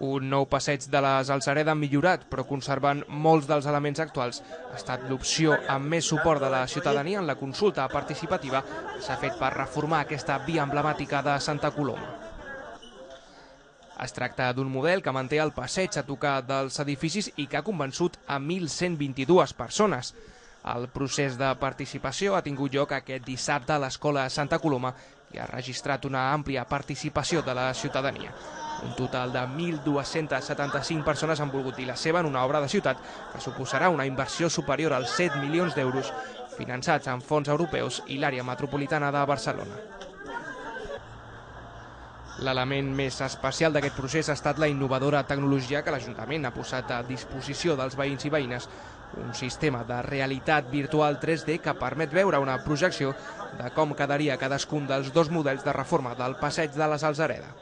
Un nou passeig de les Alzareda millorat, però conservant molts dels elements actuals, ha estat l'opció amb més suport de la ciutadania en la consulta participativa que s'ha fet per reformar aquesta via emblemàtica de Santa Coloma. Es tracta d'un model que manté el passeig a tocar dels edificis i que ha convençut a 1.122 persones. El procés de participació ha tingut lloc aquest dissabte a l'Escola Santa Coloma i ha registrat una àmplia participació de la ciutadania. Un total de 1.275 persones han volgut dir la seva en una obra de ciutat que suposarà una inversió superior als 7 milions d'euros finançats amb fons europeus i l'àrea metropolitana de Barcelona. L'element més especial d'aquest procés ha estat la innovadora tecnologia que l'Ajuntament ha posat a disposició dels veïns i veïnes, un sistema de realitat virtual 3D que permet veure una projecció de com quedaria cadascun dels dos models de reforma del passeig de les Alzareda.